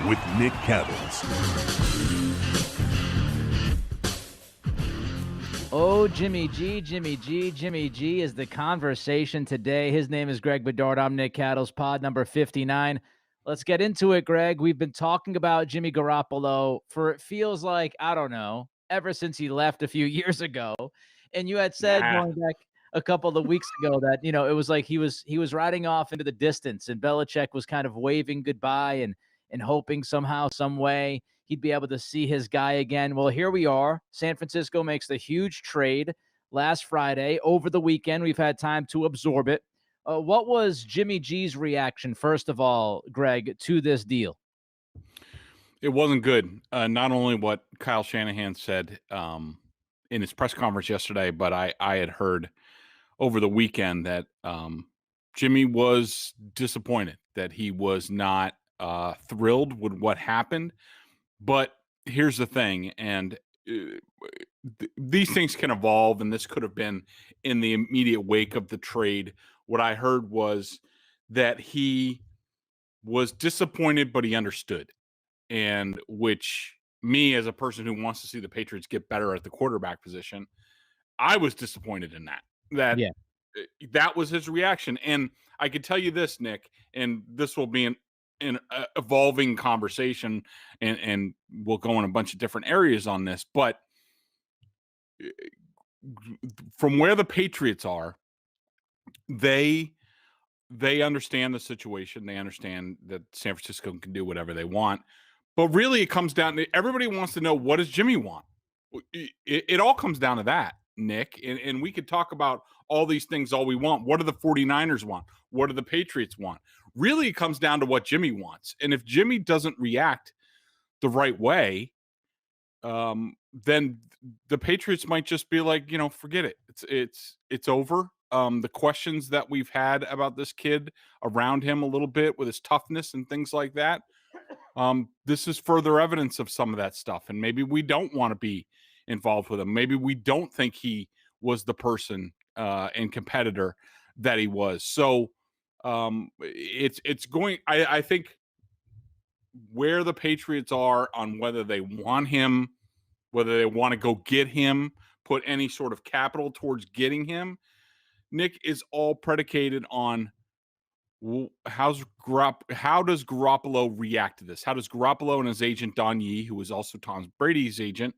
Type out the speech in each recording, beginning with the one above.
with Nick Cattles. Oh, Jimmy G is the conversation today. His name is Greg Bedard. I'm Nick Cattles, pod number 59. Let's get into it, Greg. We've been talking about Jimmy Garoppolo for, it feels like, I don't know, ever since he left a few years ago. And you had said going back a couple of weeks ago that, you know, it was like he was riding off into the distance and Belichick was kind of waving goodbye and hoping somehow, some way he'd be able to see his guy again. Well, here we are. San Francisco makes the huge trade last Friday. Over the weekend, we've had time to absorb it. What was Jimmy G's reaction, first of all, Greg, to this deal? It wasn't good. Not only what Kyle Shanahan said in his press conference yesterday, but I had heard over the weekend that Jimmy was disappointed, that he was not thrilled with what happened. But here's the thing, and these things can evolve, and this could have been in the immediate wake of the trade. What I heard was that he was disappointed, but he understood. And which me, as a person who wants to see the Patriots get better at the quarterback position, I was disappointed in that. That was his reaction. And I could tell you this, Nick, and this will be an evolving conversation, and we'll go in a bunch of different areas on this, but from where the Patriots are, they understand the situation. They understand that San Francisco can do whatever they want. But really, it comes down to everybody wants to know, what does Jimmy want? It all comes down to that, Nick. And we could talk about all these things all we want. What do the 49ers want? What do the Patriots want? Really, it comes down to what Jimmy wants. And if Jimmy doesn't react the right way, then the Patriots might just be like, you know, forget it. It's over. The questions that we've had about this kid around him a little bit with his toughness and things like that, this is further evidence of some of that stuff. And maybe we don't want to be involved with him. Maybe we don't think he was the person and competitor that he was. So it's going, I think where the Patriots are on whether they want him, whether they want to go get him, put any sort of capital towards getting him, Nick, is all predicated on how does Garoppolo react to this? How does Garoppolo and his agent Don Yee, who is also Tom Brady's agent,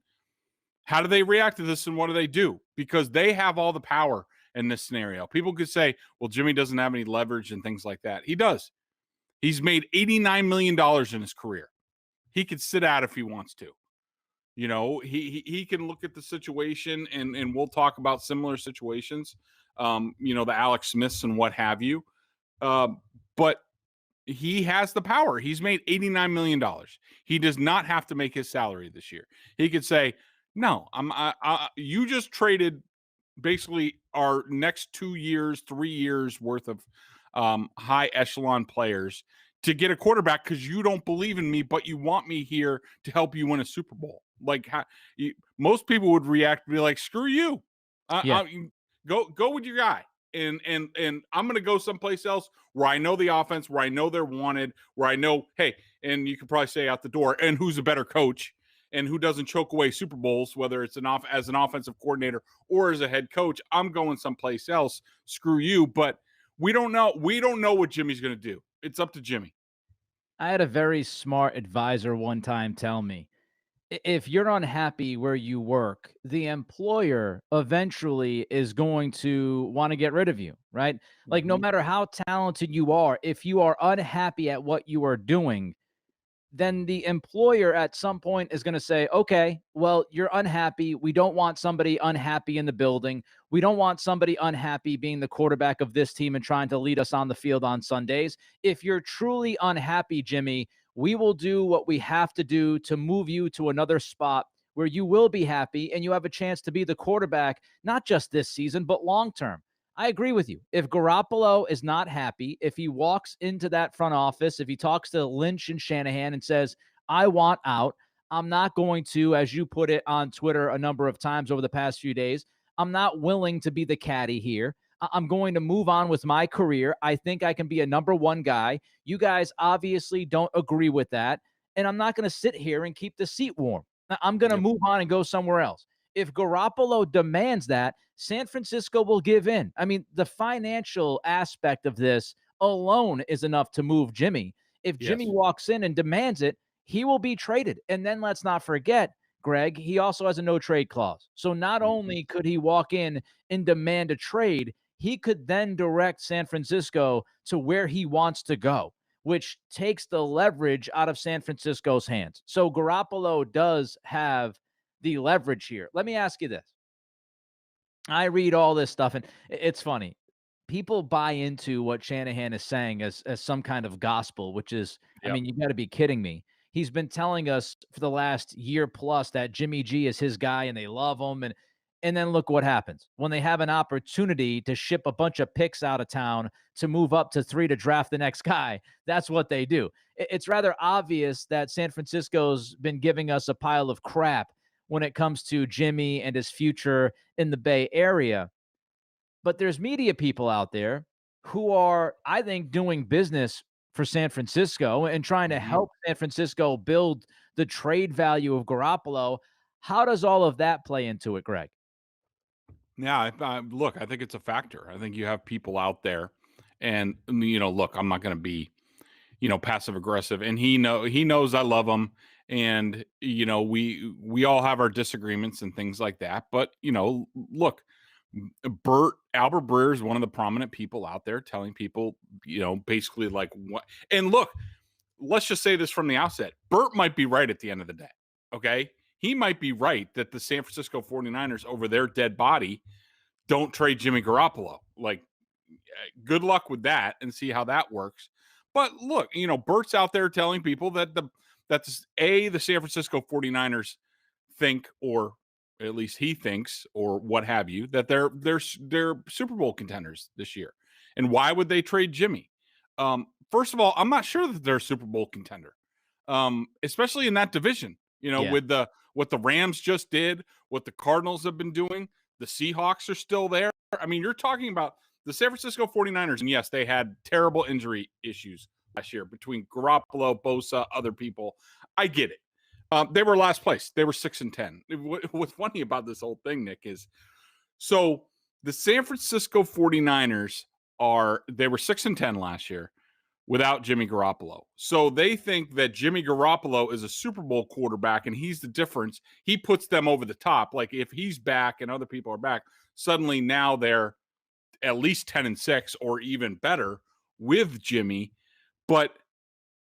how do they react to this and what do they do? Because they have all the power in this scenario. People could say, well, Jimmy doesn't have any leverage and things like that. He does. He's made $89 million in his career. He could sit out if he wants to. You know, he can look at the situation, and we'll talk about similar situations, you know, the Alex Smiths and what have you. But he has the power. He's made $89 million. He does not have to make his salary this year. He could say, no, you just traded basically our next 2 years, 3 years worth of high echelon players to get a quarterback because you don't believe in me, but you want me here to help you win a Super Bowl. Like most people would react and be like, screw you. Go with your guy. And I'm going to go someplace else where I know the offense, where I know they're wanted, where I know, hey, and you could probably say out the door, and who's a better coach and who doesn't choke away Super Bowls, whether it's as an offensive coordinator or as a head coach. I'm going someplace else. Screw you. But we don't know. We don't know what Jimmy's going to do. It's up to Jimmy. I had a very smart advisor one time tell me, if you're unhappy where you work, the employer eventually is going to want to get rid of you, right? Like, no matter how talented you are, if you are unhappy at what you are doing, then the employer at some point is going to say, okay, well, you're unhappy. We don't want somebody unhappy in the building. We don't want somebody unhappy being the quarterback of this team and trying to lead us on the field on Sundays. If you're truly unhappy, Jimmy, we will do what we have to do to move you to another spot where you will be happy and you have a chance to be the quarterback, not just this season, but long term. I agree with you. If Garoppolo is not happy, if he walks into that front office, if he talks to Lynch and Shanahan and says, I want out, I'm not going to, as you put it on Twitter a number of times over the past few days, I'm not willing to be the caddy here. I'm going to move on with my career. I think I can be a number one guy. You guys obviously don't agree with that. and I'm not going to sit here and keep the seat warm. I'm going to Yep. move on and go somewhere else. If Garoppolo demands that, San Francisco will give in. I mean, the financial aspect of this alone is enough to move Jimmy. If Jimmy Yes. walks in and demands it, he will be traded. And then let's not forget, Greg, he also has a no trade clause. So not Mhm. only could he walk in and demand a trade, he could then direct San Francisco to where he wants to go, which takes the leverage out of San Francisco's hands. So Garoppolo does have the leverage here. Let me ask you this. I read all this stuff, and it's funny. People buy into what Shanahan is saying as some kind of gospel, which is, I Yep. mean, you got to be kidding me. He's been telling us for the last year plus that Jimmy G is his guy and they love him, and then look what happens when they have an opportunity to ship a bunch of picks out of town to move up to 3 to draft the next guy. That's what they do. It's rather obvious that San Francisco's been giving us a pile of crap when it comes to Jimmy and his future in the Bay Area. But there's media people out there who are, I think, doing business for San Francisco and trying to Mhm. help San Francisco build the trade value of Garoppolo. How does all of that play into it, Greg? Yeah, look, I think it's a factor. I think you have people out there, and look, I'm not going to be, passive aggressive, and he knows I love him, and we all have our disagreements and things like that. But look, Albert Breer is one of the prominent people out there telling people, basically like what. And look, let's just say this from the outset: Burt might be right at the end of the day. Okay, he might be right that the San Francisco 49ers over their dead body don't trade Jimmy Garoppolo. Like, good luck with that and see how that works. But look, Bert's out there telling people that the San Francisco 49ers think, or at least he thinks, or what have you, that they're Super Bowl contenders this year. And why would they trade Jimmy? First of all, I'm not sure that they're a Super Bowl contender, especially in that division. Yeah. With the what the Rams just did, what the Cardinals have been doing, the Seahawks are still there. I mean, you're talking about the San Francisco 49ers, and yes, they had terrible injury issues last year between Garoppolo, Bosa, other people. I get it. They were last place. They were 6-10. What's funny about this whole thing, Nick, is so the San Francisco 49ers they were 6-10 last year without Jimmy Garoppolo. So they think that Jimmy Garoppolo is a Super Bowl quarterback and he's the difference. He puts them over the top. Like if he's back and other people are back, suddenly now they're at least 10-6 or even better with Jimmy. But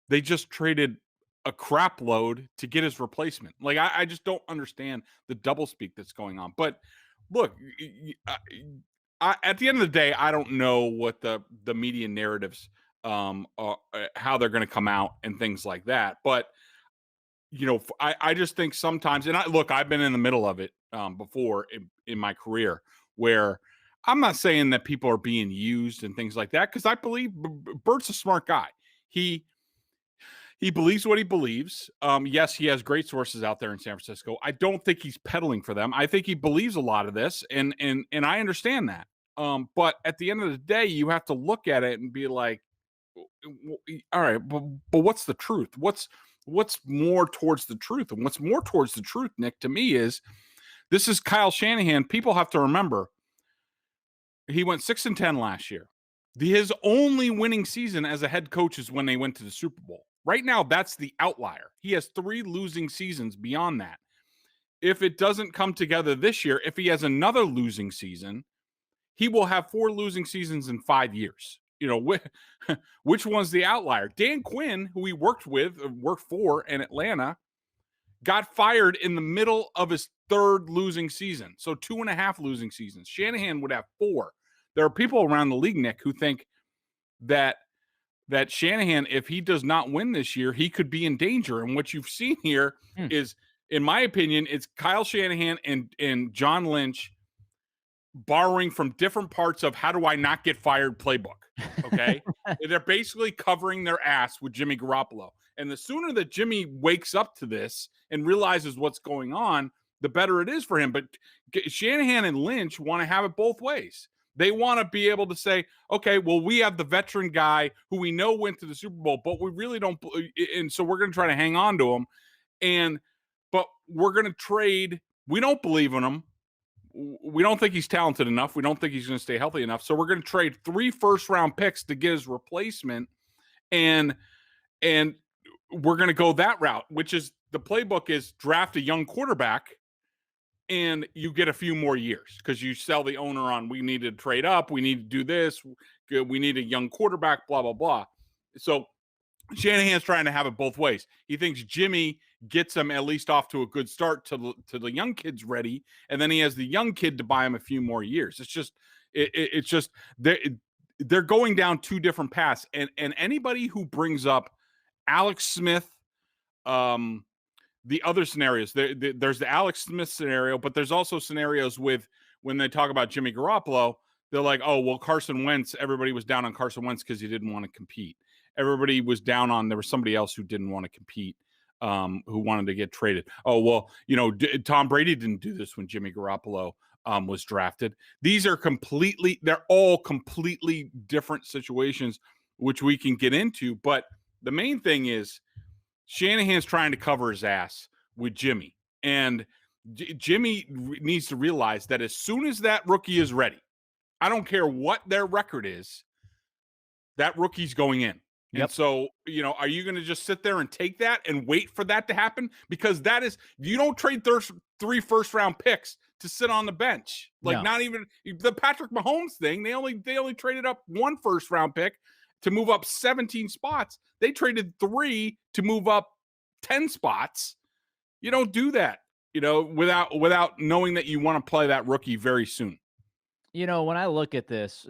they just traded a crap load to get his replacement. Like I just don't understand the doublespeak that's going on. But look, at the end of the day, I don't know what the media narratives how they're going to come out and things like that. But I just think sometimes, and I've been in the middle of it before in my career, where I'm not saying that people are being used and things like that, because I believe Bert's a smart guy. He he believes what he believes. Yes, he has great sources out there in San Francisco. I don't think he's peddling for them. I think he believes a lot of this, and I understand that. But at the end of the day, you have to look at it and be like, all right, but what's the truth? What's more towards the truth? And what's more towards the truth, Nick, to me is this is Kyle Shanahan. People have to remember he went 6-10 last year. His only winning season as a head coach is when they went to the Super Bowl. Right now, that's the outlier. He has 3 losing seasons beyond that. If it doesn't come together this year, if he has another losing season, he will have 4 losing seasons in 5 years. Which one's the outlier? Dan Quinn, who he worked for in Atlanta, got fired in the middle of his 3rd losing season. So 2.5 losing seasons. Shanahan would have 4. There are people around the league, Nick, who think that Shanahan, if he does not win this year, he could be in danger. And what you've seen here Hmm. is, in my opinion, it's Kyle Shanahan and John Lynch borrowing from different parts of how do I not get fired playbook. Okay. They're basically covering their ass with Jimmy Garoppolo. And the sooner that Jimmy wakes up to this and realizes what's going on, the better it is for him. But Shanahan and Lynch want to have it both ways. They want to be able to say, okay, well, we have the veteran guy who we know went to the Super Bowl, but we really don't, and so we're going to try to hang on to him. And but we're going to trade. We don't believe in him. We don't think he's talented enough. We don't think he's going to stay healthy enough. So we're going to trade 3 first-round picks to get his replacement, and and we're going to go that route, which is the playbook is draft a young quarterback and you get a few more years because you sell the owner on we need to trade up, we need to do this, we need a young quarterback, blah blah blah. So Shanahan's trying to have it both ways. He thinks Jimmy gets him at least off to a good start to the young kids ready, and then he has the young kid to buy him a few more years. It's just it's just they're going down 2 different paths, and anybody who brings up Alex Smith, um, the other scenarios. There's the Alex Smith scenario, but there's also scenarios with when they talk about Jimmy Garoppolo, they're like, oh, well, Carson Wentz, everybody was down on Carson Wentz because he didn't want to compete. Everybody was down on, there was somebody else who didn't want to compete, who wanted to get traded. Oh, well, Tom Brady didn't do this when Jimmy Garoppolo was drafted. They're all completely different situations, which we can get into. But the main thing is, Shanahan's trying to cover his ass with Jimmy. And Jimmy needs to realize that as soon as that rookie is ready, I don't care what their record is, that rookie's going in. Yep. And so, are you going to just sit there and take that and wait for that to happen? Because you don't trade 3 first-round picks to sit on the bench. Like, No. not even the Patrick Mahomes thing. They only traded up 1 first-round pick to move up 17 spots. They traded 3 to move up 10 spots. You don't do that, without knowing that you want to play that rookie very soon. When I look at this,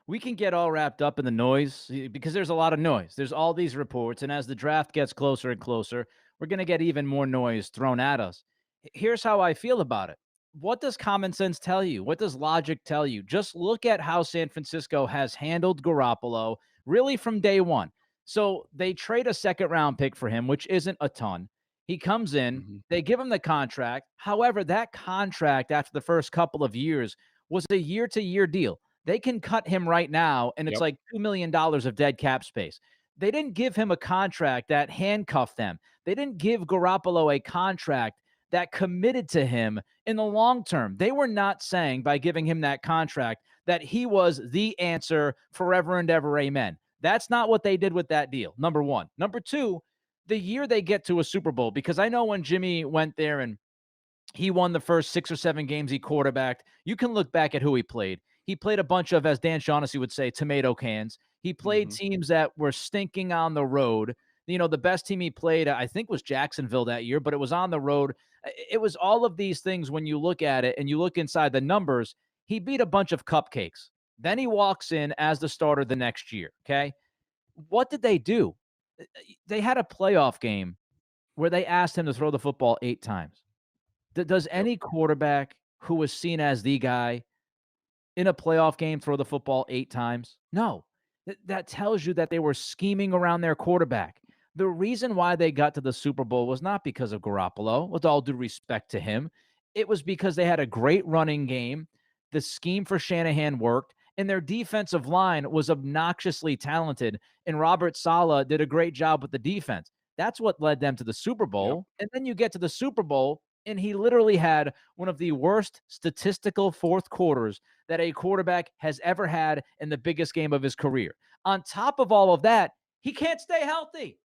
we can get all wrapped up in the noise because there's a lot of noise. There's all these reports, and as the draft gets closer and closer, we're going to get even more noise thrown at us. Here's how I feel about it. What does common sense tell you? What does logic tell you? Just look at how San Francisco has handled Garoppolo really from day one. So they trade a second-round pick for him, which isn't a ton. He comes in, they give him the contract. However, that contract after the first couple of years was a year-to-year deal. They can cut him right now, and it's Yep. like $2 million of dead cap space. They didn't give him a contract that handcuffed them. They didn't give Garoppolo a contract that committed to him in the long term. They were not saying by giving him that contract that he was the answer forever and ever, amen. That's not what they did with that deal, number one. Number two, the year they get to a Super Bowl, because I know when Jimmy went there and he won the first 6 or 7 games he quarterbacked. You can look back at who he played. He played a bunch of, as Dan Shaughnessy would say, tomato cans. He played teams that were stinking on the road. The best team he played, I think, was Jacksonville that year, but it was on the road. It was all of these things when you look at it and you look inside the numbers. He beat a bunch of cupcakes. Then he walks in as the starter the next year, okay? What did they do? They had a playoff game where they asked him to throw the football 8 times. Does Yep. any quarterback who was seen as the guy in a playoff game throw the football 8 times? No. That tells you that they were scheming around their quarterback. The reason why they got to the Super Bowl was not because of Garoppolo, with all due respect to him. It was because they had a great running game. The scheme for Shanahan worked, and their defensive line was obnoxiously talented, and Robert Saleh did a great job with the defense. That's what led them to the Super Yep. Bowl. And then you get to the Super Bowl, and he literally had one of the worst statistical fourth quarters that a quarterback has ever had in the biggest game of his career. On top of all of that, he can't stay healthy,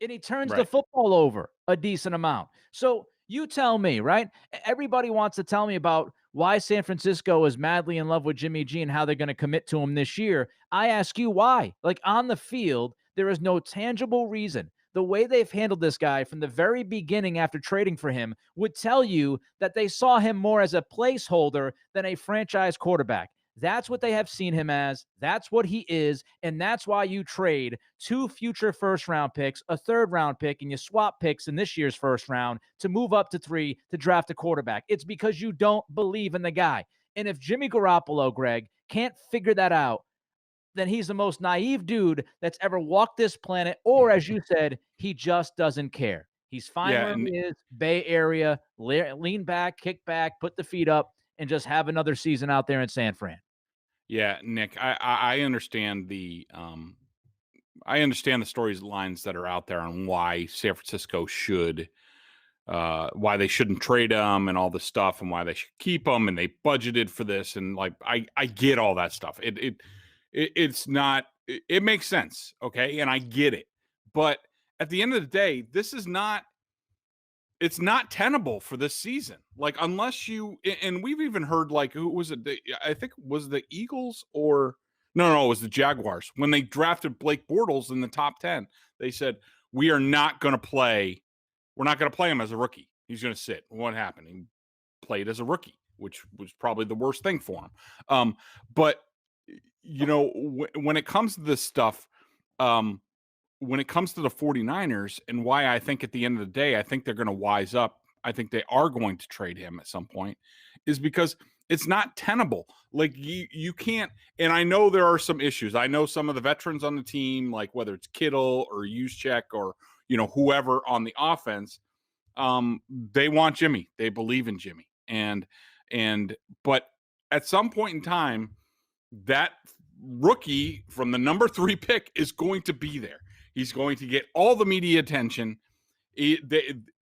and he turns the Right. football over a decent amount. So you tell me, right? Everybody wants to tell me about why San Francisco is madly in love with Jimmy G and how they're going to commit to him this year. I ask you why. Like, on the field, there is no tangible reason. The way they've handled this guy from the very beginning after trading for him would tell you that they saw him more as a placeholder than a franchise quarterback. That's what they have seen him as. That's what he is. And that's why you trade 2 future first round picks, a third round pick, and you swap picks in this year's first round to move up to 3 to draft a quarterback. It's because you don't believe in the guy. And if Jimmy Garoppolo, Greg, can't figure that out, then he's the most naive dude that's ever walked this planet. Or, as you said, he just doesn't care. He's fine Yeah, where and he is, Bay Area, lean back, kick back, put the feet up, and just have another season out there in San Fran. Yeah, Nick, I understand I understand the storylines that are out there on why San Francisco should why they shouldn't trade him and all this stuff and why they should keep him and they budgeted for this and like I get all that stuff. It's not it makes sense, okay? And I get it. But at the end of the day, this is not it's not tenable for this season. Like unless you and we've even heard like who was it? I think it was the Eagles or no, it was the Jaguars when they drafted Blake Bortles in the top 10. They said we are not going to play. We're not going to play him as a rookie. He's going to sit. What happened? He played as a rookie, which was probably the worst thing for him. But when it comes to this stuff, um, when it comes to the 49ers and why I think at the end of the day, I think they're going to wise up. I think they are going to trade him at some point, is because it's not tenable. Like you can't, and I know there are some issues. I know some of the veterans on the team, like whether it's Kittle or Juszczyk or whoever on the offense, they want Jimmy. They believe in Jimmy. And but at some point in time, that rookie from the number 3 pick is going to be there. He's going to get all the media attention.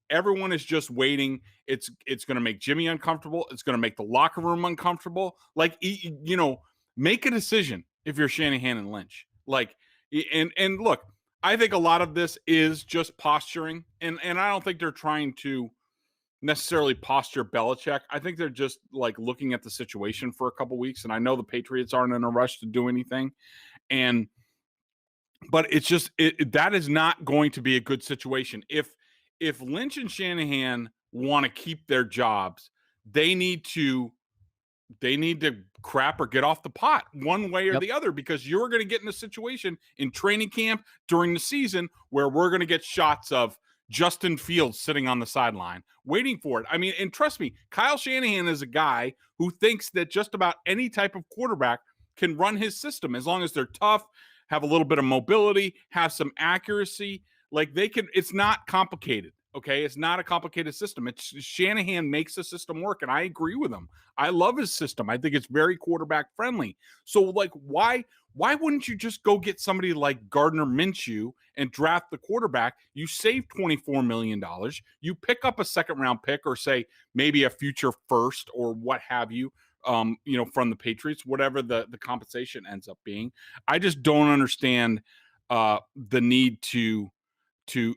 Everyone is just waiting. It's going to make Jimmy uncomfortable. It's going to make the locker room uncomfortable. Like make a decision if you're Shanahan and Lynch. Like and look, I think a lot of this is just posturing, and I don't think they're trying to necessarily posture Belichick. I think they're just like looking at the situation for a couple weeks, and I know the Patriots aren't in a rush to do anything, and but it's just that is not going to be a good situation. If Lynch and Shanahan want to keep their jobs, they need to crap or get off the pot one way or Yep. the other, because you're going to get in a situation in training camp during the season where we're going to get shots of Justin Fields sitting on the sideline waiting for it. I mean, and trust me, Kyle Shanahan is a guy who thinks that just about any type of quarterback can run his system as long as they're tough, have a little bit of mobility, have some accuracy. Like they can, it's not complicated. Okay, it's not a complicated system. It's Shanahan makes the system work, and I agree with him. I love his system. I think it's very quarterback friendly. So, like, why wouldn't you just go get somebody like Gardner Minshew and draft the quarterback? You save $24 million. You pick up a second round pick, or say maybe a future first, or what have you. From the Patriots, whatever the compensation ends up being. I just don't understand the need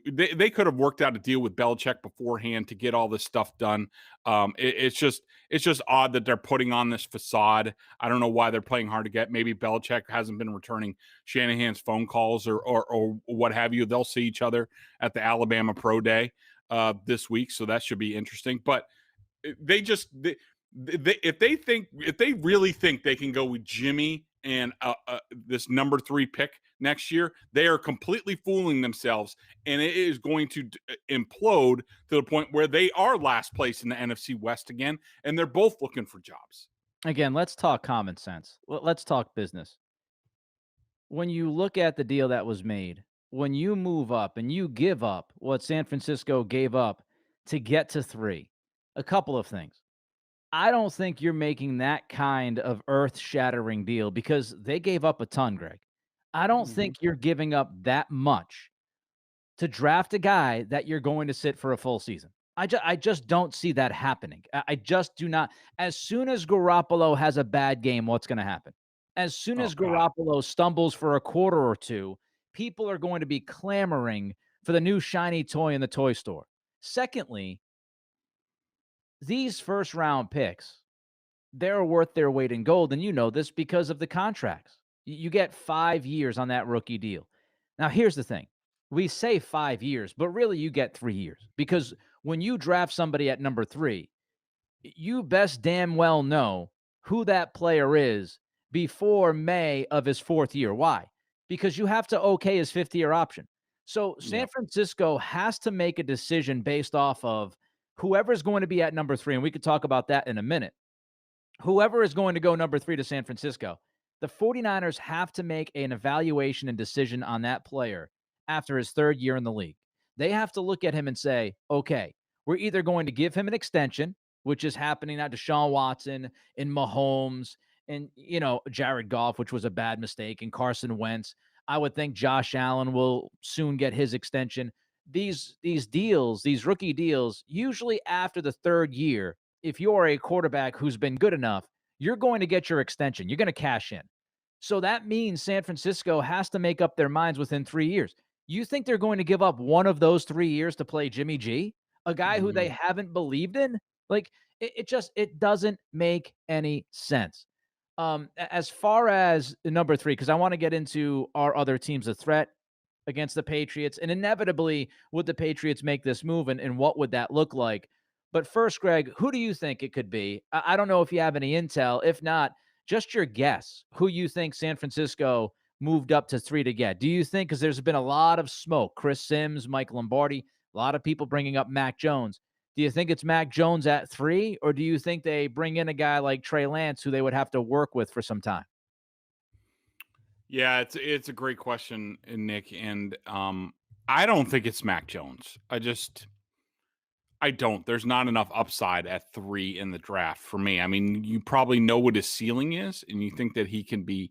they could have worked out a deal with Belichick beforehand to get all this stuff done. It's just odd that they're putting on this facade. I don't know why they're playing hard to get. Maybe Belichick hasn't been returning Shanahan's phone calls or what have you. They'll see each other at the Alabama Pro Day this week, so that should be interesting. But they just if they really think they can go with Jimmy and this number 3 pick next year, they are completely fooling themselves, and it is going to implode to the point where they are last place in the NFC West again, and they're both looking for jobs. Again, let's talk common sense. Let's talk business. When you look at the deal that was made, when you move up and you give up what San Francisco gave up to get to 3, a couple of things. I don't think you're making that kind of earth-shattering deal because they gave up a ton, Greg. I don't Mm-hmm. think you're giving up that much to draft a guy that you're going to sit for a full season. I just don't see that happening. I just do not. As soon as Garoppolo has a bad game, what's going to happen? As soon Oh as God. Garoppolo stumbles for a quarter or two, people are going to be clamoring for the new shiny toy in the toy store. Secondly, these first round picks, they're worth their weight in gold, and you know this because of the contracts. You get 5 years on that rookie deal. Now, here's the thing. We say 5 years, but really you get 3 years because when you draft somebody at number 3, you best damn well know who that player is before May of his 4th year. Why? Because you have to okay his 5th-year option. So San Yep. Francisco has to make a decision based off of whoever's going to be at number 3, and we could talk about that in a minute. Whoever is going to go number 3 to San Francisco, the 49ers have to make an evaluation and decision on that player after his 3rd year in the league. They have to look at him and say, okay, we're either going to give him an extension, which is happening now, Deshaun Watson and Mahomes and Jared Goff, which was a bad mistake, and Carson Wentz. I would think Josh Allen will soon get his extension. These deals, these rookie deals, usually after the third year, if you're a quarterback who's been good enough, you're going to get your extension. You're going to cash in. So that means San Francisco has to make up their minds within 3 years. You think they're going to give up one of those 3 years to play Jimmy G, a guy who they Mhm. haven't believed in? Like it doesn't make any sense. As far as the number three, because I want to get into our other teams of threat against the Patriots, and inevitably, would the Patriots make this move, and what would that look like? But first, Greg, who do you think it could be? I don't know if you have any intel. If not, just your guess who you think San Francisco moved up to three to get. Do you think, because there's been a lot of smoke, Chris Sims, Mike Lombardi, a lot of people bringing up Mac Jones. Do you think it's Mac Jones at three, or do you think they bring in a guy like Trey Lance who they would have to work with for some time? Yeah, it's a great question, Nick, and I don't think it's Mac Jones. I don't. There's not enough upside at 3 in the draft for me. I mean, you probably know what his ceiling is, and you think that he can be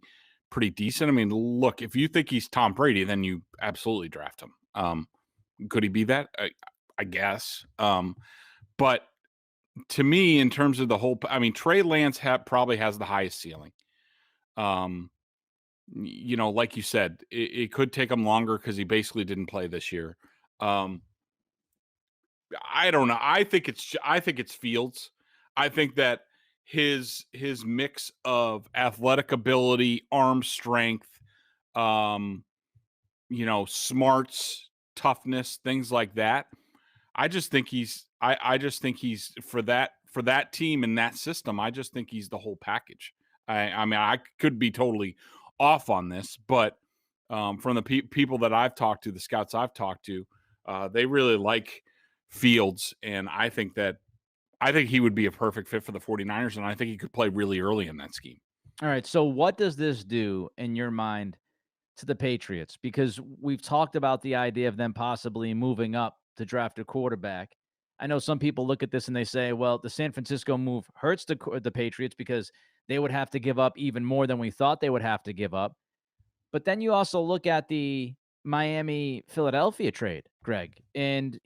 pretty decent. I mean, look, if you think he's Tom Brady, then you absolutely draft him. Could he be that? I guess. But to me, in terms of the whole, I mean, Trey Lance probably has the highest ceiling. Um, like you said, it could take him longer because he basically didn't play this year. Um, I don't know. I think it's Fields. I think that his mix of athletic ability, arm strength, um, smarts, toughness, things like that. I just think he's for that team and that system, I just think he's the whole package. I mean, I could be totally off on this, but from the people that I've talked to, the scouts I've talked to, they really like Fields, and I think he would be a perfect fit for the 49ers, and I think he could play really early in that scheme. All right. So, what does this do in your mind to the Patriots? Because we've talked about the idea of them possibly moving up to draft a quarterback. I know some people look at this and they say, well, the San Francisco move hurts the Patriots because they would have to give up even more than we thought they would have to give up. But then you also look at the Miami Philadelphia trade, Greg. And,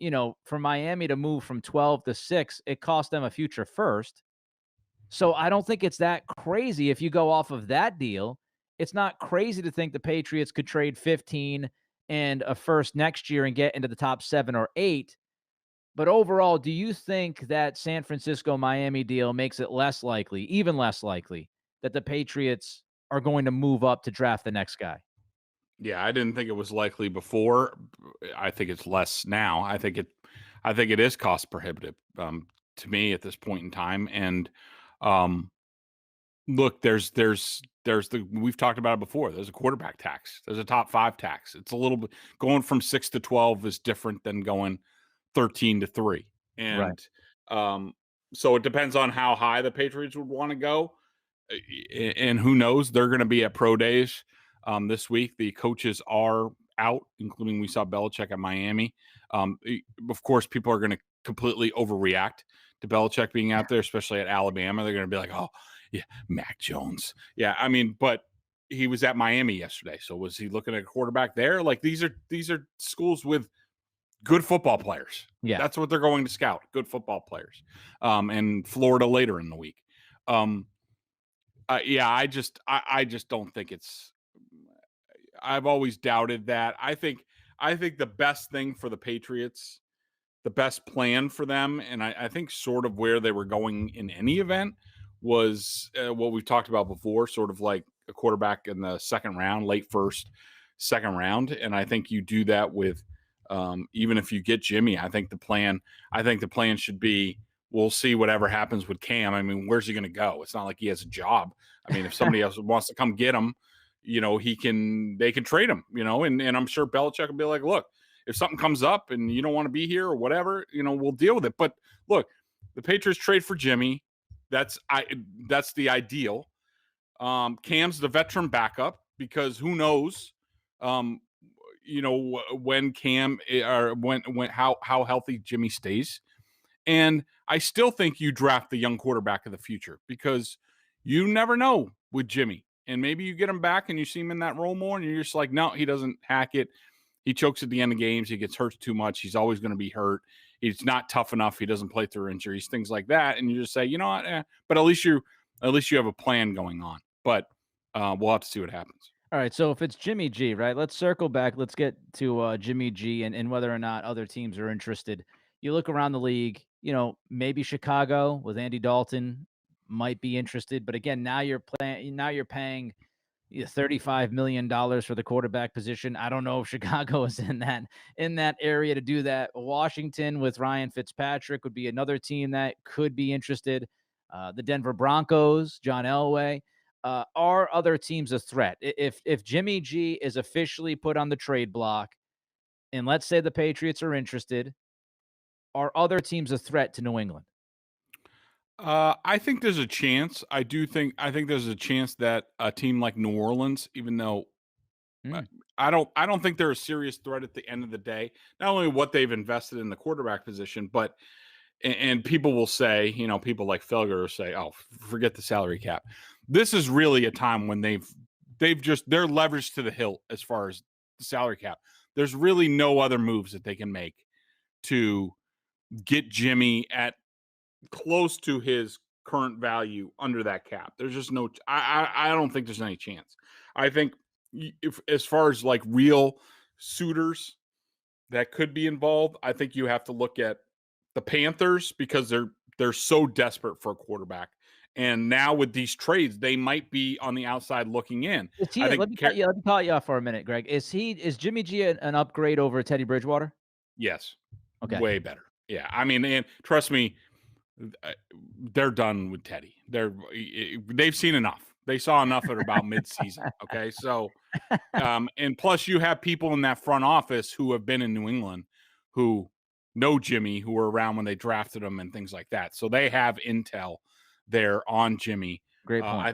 for Miami to move from 12 to 6, it cost them a future first. So I don't think it's that crazy if you go off of that deal. It's not crazy to think the Patriots could trade 15 and a first next year and get into the top 7 or 8. But overall, do you think that San Francisco Miami deal makes it less likely, even less likely, that the Patriots are going to move up to draft the next guy? Yeah, I didn't think it was likely before. I think it's less now. I think it is cost prohibitive to me at this point in time. And um, look, there's the we've talked about it before. There's a quarterback tax. There's a top 5 tax. It's a little bit going from 6 to 12 is different than going 13 to 3. Right. And um, so it depends on how high the Patriots would want to go. And who knows? They're going to be at pro days this week. The coaches are out, including we saw Belichick at Miami. Of course, people are going to completely overreact to Belichick being out there, especially at Alabama. They're going to be like, "Oh, yeah, Mac Jones." Yeah, I mean, but he was at Miami yesterday, so was he looking at a quarterback there? Like these are schools with good football players. Yeah. That's what they're going to scout. Good football players. And Florida later in the week. Um, yeah, I just don't think it's. I've always doubted that. I think the best thing for the Patriots, the best plan for them, and I think sort of where they were going in any event was what we've talked about before, sort of like a quarterback in the second round, late first, second round, and I think you do that with even if you get Jimmy. I think the plan should be we'll see whatever happens with Cam. I mean, where's he going to go? It's not like he has a job. I mean, if somebody else wants to come get him, they can trade him, and I'm sure Belichick will be like, look, if something comes up and you don't want to be here or whatever, we'll deal with it. But look, the Patriots trade for Jimmy. That's the ideal. Cam's the veteran backup because who knows, um, when Cam or when how healthy Jimmy stays. And I still think you draft the young quarterback of the future because you never know with Jimmy. And maybe you get him back and you see him in that role more, and you're just like, no, he doesn't hack it. He chokes at the end of games. He gets hurt too much. He's always going to be hurt. He's not tough enough. He doesn't play through injuries, things like that. And you just say, you know what? But at least you have a plan going on. But we'll have to see what happens. All right, so if it's Jimmy G, right? Let's circle back. Let's get to Jimmy G and whether or not other teams are interested. You look around the league, maybe Chicago with Andy Dalton might be interested, but again, now you're paying $35 million for the quarterback position. I don't know if Chicago is in that area to do that. Washington with Ryan Fitzpatrick would be another team that could be interested. The Denver Broncos, John Elway. Are other teams a threat? If Jimmy G is officially put on the trade block, and let's say the Patriots are interested, are other teams a threat to New England? I think there's a chance. I think there's a chance that a team like New Orleans, even though uh, Mm, I don't think they're a serious threat at the end of the day. Not only what they've invested in the quarterback position, but and people will say, people like Felger will say, "Oh, forget the salary cap." This is really a time when they're leveraged to the hilt as far as the salary cap. There's really no other moves that they can make to get Jimmy at close to his current value under that cap. There's just no. I don't think there's any chance. I think if as far as like real suitors that could be involved, I think you have to look at the Panthers because they're so desperate for a quarterback. And now with these trades, they might be on the outside looking in. is I he? think Let me cut you off for a minute, Greg. Is Jimmy G an upgrade over Teddy Bridgewater? yes, Okay, way better. Yeah, I mean, and trust me, uh, they're done with Teddy. They've seen enough. They saw enough at about midseason. Okay, so and plus, you have people in that front office who have been in New England who know Jimmy, who were around when they drafted him and things like that. So they have intel there on Jimmy. great point.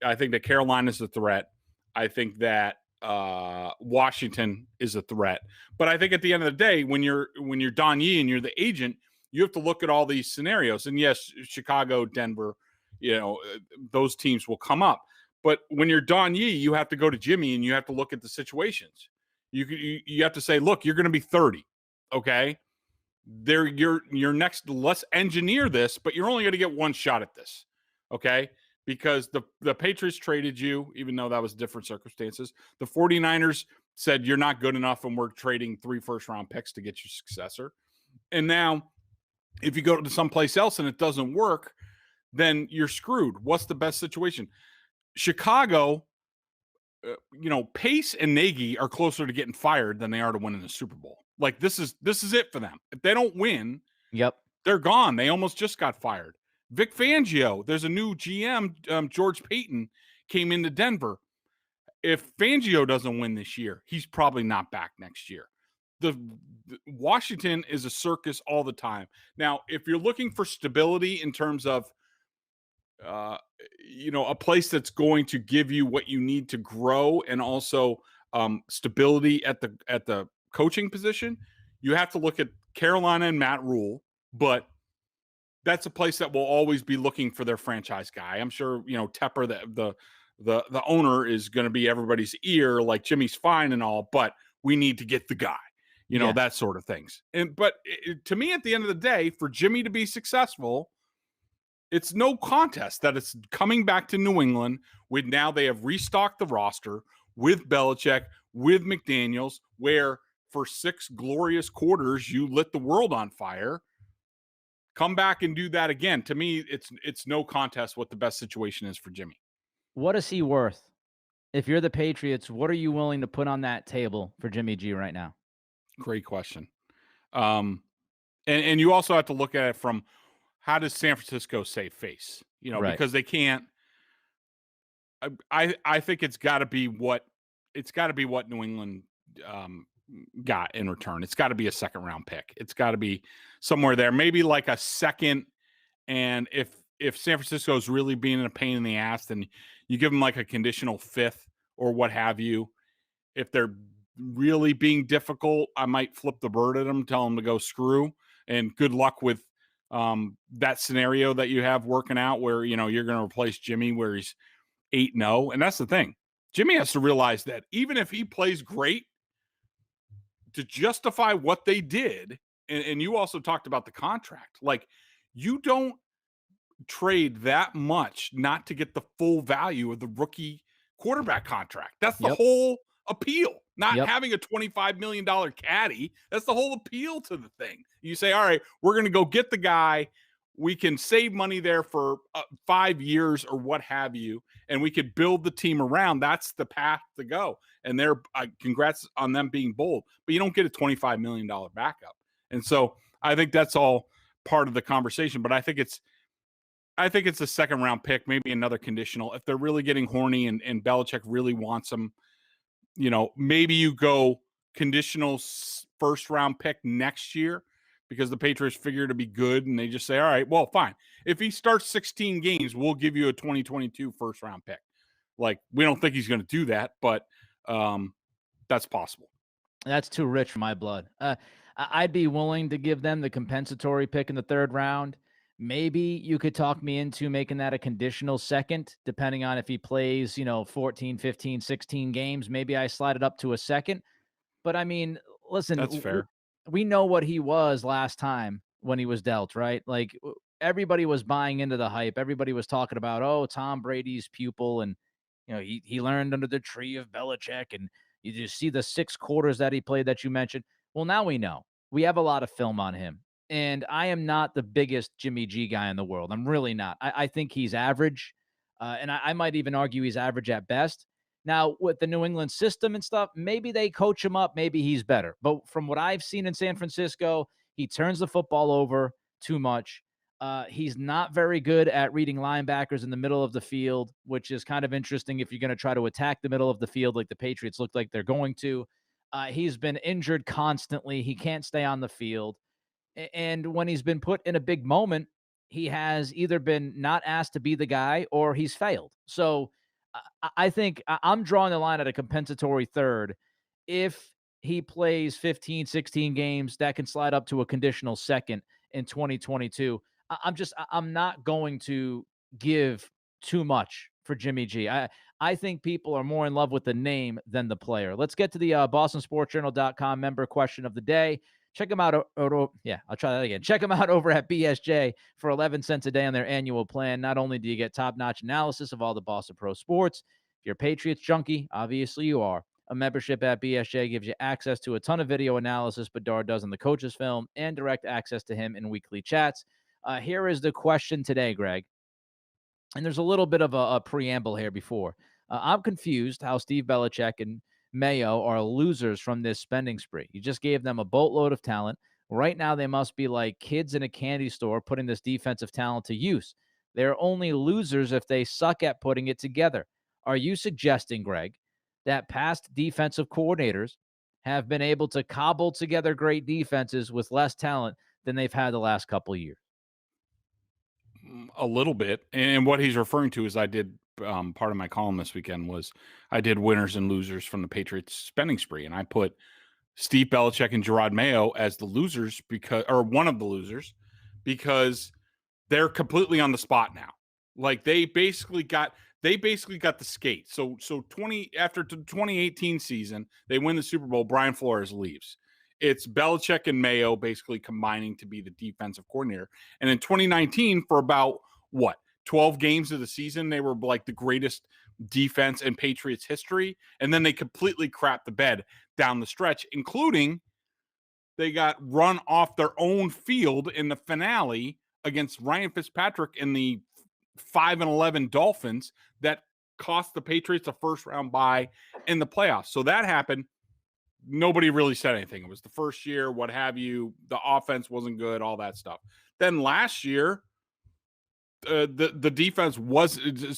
I think that Carolina's a threat. I think that Washington is a threat. But I think at the end of the day, when you're Don Yee and you're the agent, you have to look at all these scenarios. And yes, Chicago, Denver, those teams will come up. But when you're Don Yee, you have to go to Jimmy and you have to look at the situations. You have to say, look, you're going to be 30, okay? Your next. Let's engineer this, but you're only going to get one shot at this, okay? Because the Patriots traded you, even though that was different circumstances. The 49ers said you're not good enough, and we're trading 3 first-round picks to get your successor. And now, if you go to someplace else and it doesn't work, then you're screwed. What's the best situation? Chicago, Pace and Nagy are closer to getting fired than they are to winning the Super Bowl. Like this is it for them. If they don't win, Yep. they're gone. They almost just got fired. Vic Fangio, there's a new GM, George Payton, came into Denver. If Fangio doesn't win this year, he's probably not back next year. The Washington is a circus all the time. Now, if you're looking for stability in terms of uh, a place that's going to give you what you need to grow and also stability at the coaching position, you have to look at Carolina and Matt Rule, but that's a place that will always be looking for their franchise guy. I'm sure Tepper, the owner, is going to be everybody's ear, like Jimmy's fine and all, but we need to get the guy, Yeah. that sort of things. But to me, at the end of the day, for Jimmy to be successful, it's no contest that it's coming back to New England with now they have restocked the roster with Belichick, with McDaniels, where for 6 glorious quarters you lit the world on fire. Come back and do that again. To me, it's no contest what the best situation is for Jimmy. What is he worth? If you're the Patriots, what are you willing to put on that table for Jimmy G right now? Great question. Um, and you also have to look at it from how does San Francisco save face? Right. Because they can't. I think it's got to be what New England got in return. It's got to be a second round pick. It's got to be somewhere there, maybe like a second. And if San Francisco is really being a pain in the ass, then you give them like a conditional 5th or what have you. If they're really being difficult, I might flip the bird at them, tell them to go screw, and good luck with that scenario that you have working out where you're going to replace Jimmy where he's 8-0. And that's the thing. Jimmy has to realize that even if he plays great, to justify what they did, and you also talked about the contract, like, you don't trade that much not to get the full value of the rookie quarterback contract. That's the Yep. whole appeal. Not Yep. having a $25 million caddy. That's the whole appeal to the thing. You say, all right, we're going to go get the guy. We can save money there for 5 years or what have you, and we could build the team around. That's the path to go. And they're congrats on them being bold, but you don't get a $25 million backup. And so I think that's all part of the conversation. But I think it's a second round pick, maybe another conditional. If they're really getting horny and Belichick really wants them, maybe you go conditional first round pick next year because the Patriots figure to be good and they just say, all right, well, fine. If he starts 16 games, we'll give you a 2022 first round pick. Like, we don't think he's going to do that, but that's possible. That's too rich for my blood. I'd be willing to give them the compensatory pick in the third round. Maybe you could talk me into making that a conditional second, depending on if he plays, 14, 15, 16 games. Maybe I slide it up to a second. But I mean, listen, That's fair. we know what he was last time when he was dealt, right? Like, everybody was buying into the hype. Everybody was talking about, oh, Tom Brady's pupil, and he learned under the tree of Belichick, and you just see the 6 quarters that he played that you mentioned. Well, now we know. We have a lot of film on him. And I am not the biggest Jimmy G guy in the world. I'm really not. I think he's average. And I might even argue he's average at best. Now, with the New England system and stuff, maybe they coach him up. Maybe he's better. But from what I've seen in San Francisco, he turns the football over too much. He's not very good at reading linebackers in the middle of the field, which is kind of interesting if you're going to try to attack the middle of the field like the Patriots look like they're going to. He's been injured constantly. He can't stay on the field. And when he's been put in a big moment, he has either been not asked to be the guy or he's failed. So I think I'm drawing the line at a compensatory third. If he plays 15, 16 games, that can slide up to a conditional second in 2022. I'm not going to give too much for Jimmy G. I think people are more in love with the name than the player. Let's get to the BostonSportsJournal.com member question of the day. Check them out. I'll try that again. Check them out over at BSJ for 11 cents a day on their annual plan. Not only do you get top-notch analysis of all the Boston Pro sports, if you're a Patriots junkie, obviously you are. A membership at BSJ gives you access to a ton of video analysis Bedard does on the coach's film and direct access to him in weekly chats. Here is the question today, Greg. And there's a little bit of a preamble here before. I'm confused how Steve Belichick and Mayo are losers from this spending spree. You just gave them a boatload of talent. Right now, they must be like kids in a candy store putting this defensive talent to use. They're only losers if they suck at putting it together. Are you suggesting, Greg, that past defensive coordinators have been able to cobble together great defenses with less talent than they've had the last couple of years? A little bit. And what he's referring to is I did part of my column this weekend was I did winners and losers from the Patriots spending spree. And I put Steve Belichick and Gerard Mayo as the losers or one of the losers because they're completely on the spot now. Like they basically got the skate. So after the 2018 season, they win the Super Bowl, Brian Flores leaves. It's Belichick and Mayo basically combining to be the defensive coordinator. And in 2019, for about 12 games of the season, they were like the greatest defense in Patriots history. And then they completely crapped the bed down the stretch, including they got run off their own field in the finale against Ryan Fitzpatrick and the 5-11 Dolphins that cost the Patriots a first round bye in the playoffs. So that happened. Nobody really said anything. It was the first year, what have you. The offense wasn't good, all that stuff. Then last year, the defense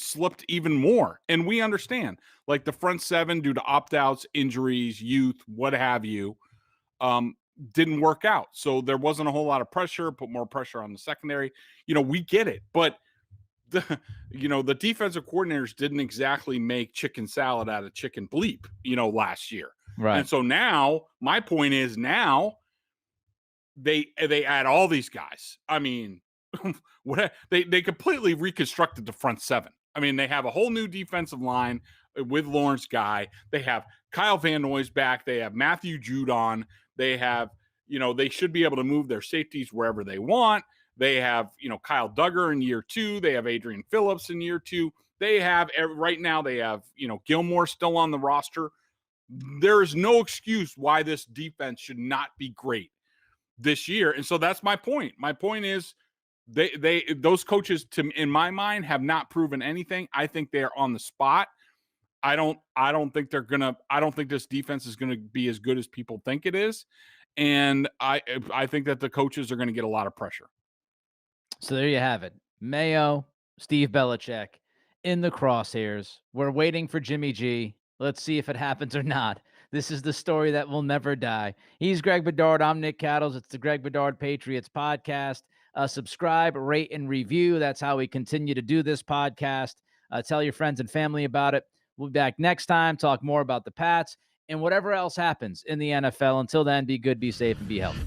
slipped even more. And we understand, like the front seven, due to opt-outs, injuries, youth, what have you, didn't work out. So there wasn't a whole lot of pressure, put more pressure on the secondary. We get it. But the defensive coordinators didn't exactly make chicken salad out of chicken bleep, last year. Right. And so now my point is now they add all these guys. I mean, they completely reconstructed the front seven. I mean, they have a whole new defensive line with Lawrence Guy. They have Kyle Van Noy's back. They have Matthew Judon. They have, they should be able to move their safeties wherever they want. They have, Kyle Duggar in year 2. They have Adrian Phillips in year 2. They have, right now, they have, Gilmore still on the roster. There is no excuse why this defense should not be great this year. And so that's my point. My point is, those coaches, in my mind, have not proven anything. I think they are on the spot. I don't think this defense is gonna be as good as people think it is. And I think that the coaches are gonna get a lot of pressure. So there you have it. Mayo, Steve Belichick in the crosshairs. We're waiting for Jimmy G. Let's see if it happens or not. This is the story that will never die. He's Greg Bedard. I'm Nick Cattles. It's the Greg Bedard Patriots podcast. Subscribe, rate, and review. That's how we continue to do this podcast. Tell your friends and family about it. We'll be back next time, talk more about the Pats and whatever else happens in the NFL. Until then, be good, be safe, and be healthy.